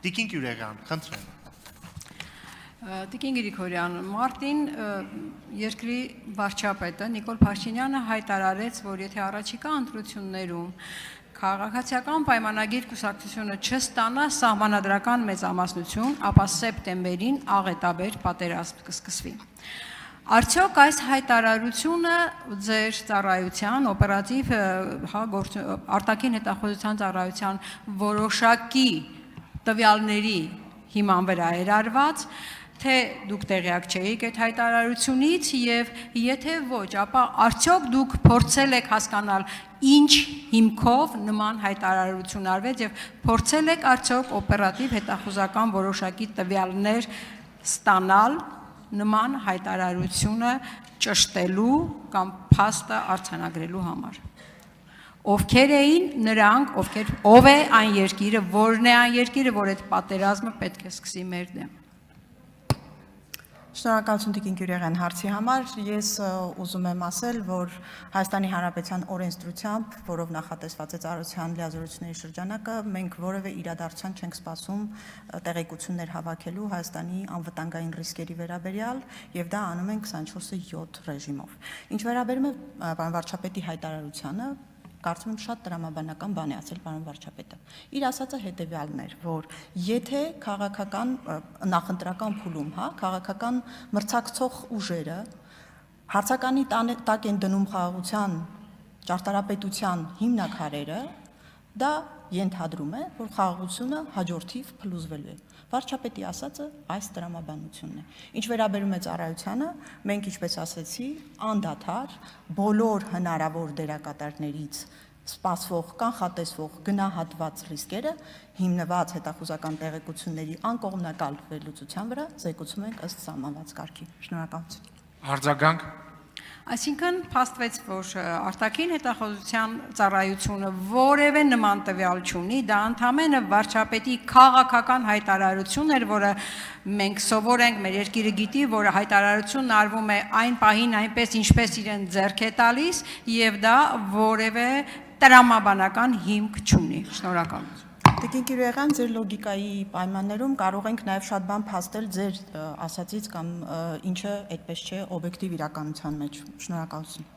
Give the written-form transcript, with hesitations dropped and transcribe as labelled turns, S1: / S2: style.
S1: Տիկին Գյուրեգյան, խնդրեմ։
S2: Տիկին Գրիգորյան, մարտին երկրի վարչապետը Նիկոլ Փաշինյանը հայտարարեց, որ եթե առաջիկա ընտրություններում քաղաքացիական պայմանագիր կուսակցությունը չստանա սահմանադրական մեծամասնություն, ապա սեպտեմբերին աղետաբեր պատերազմ կսկսվի։ Արդյոք այս հայտարարությունը ձեր ծառայության, օպերատիվ արտաքին հետախուզության ծառայության որոշակի տվյալների հիման վրա էր արված, թե դուք տեղյակ չէիք այդ հայտարարությունից եւ եթե ոչ, ապա արդյոք դուք փորձել եք հասկանալ ինչ հիմքով նման հայտարարություն արվեց եւ փորձել եք արդյոք օպերատիվ հետախուզական որոշակի տվյալներ ստանալ նման հայտարարությունը ճշտելու կամ փաստը արձանագրելու համար։ Ովքեր էին նրանք, ով է այն երկիրը, որն է այն երկիրը, որ այդ պատերազմը պետք է սկսի մեր դեմ։
S3: Շնորհակալություն Տիկին Գյուրեգյան հարցի համար։ Ես ուզում եմ ասել, որ Հայաստանի Հանրապետության օրենսդրությամբ, որով նախատեսված է ծառայության լիազորությունների շրջանակը, մենք որևէ իրադարձության չենք սպասում տեղեկություններ հավաքելու Հայաստանի անվտանգային ռիսկերի վերաբերյալ, եւ դա անում ենք 24/7 ռեժիմով։ Ինչ վերաբերում է պարոն վարչապետի հայտարարությանը, կարծում եմ շատ տրամաբանական բան է ասել պարոն վարչապետը։ Իր ասածը հետևյալն էր, որ եթե քաղաքական նախընտրական փուլում, քաղաքական մրցակցող ուժերը հարցականի տակ են դնում խաղաղության ճարտարապետության հիմնաքարերը, դա ենթադրում է, որ խաղաղությունը հաջորդիվ փլուզվելու է։ Վարչապետի ասածը այս տրամաբանությունն է։ Ինչ վերաբերում է ծառայությանը, մենք ինչպես ասեցի, անդադար բոլոր հնարավոր դերակատարներից սպասվող, կանխատեսվող գնահատված ռիսկերը հիմնված հետախուզական տեղեկությունների անկողմնակալ վերլուծության վրա զեկուցում ենք ըստ սահմանված կարգի։ Շնորհակալություն։
S1: Արձագանք։
S2: Այսինքն փաստվեց, որ արտաքին հետախուզության ծառայությունը որևէ նման տվյալ չունի, դա ընդհանրապես վարչապետի քաղաքական հայտարարություն էր, որը մենք սովոր ենք, մեր երկիրը գիտի, որ հայտարարությունն արվում է այն պահին այնպես, ինչպես իրեն ձեռք է տալիս, եւ դա որևէ տրամաբանական հիմք չունի։ Շնորհակալություն։
S3: Տիկին Գյուրեգյան, ձեր լոգիկայի պայմաններում կարող ենք նաև շատ բան փաստել ձեր ասածից կամ ինչը այդպես չէ օբյեկտիվ իրականության մեջ։ Շնորհակալություն։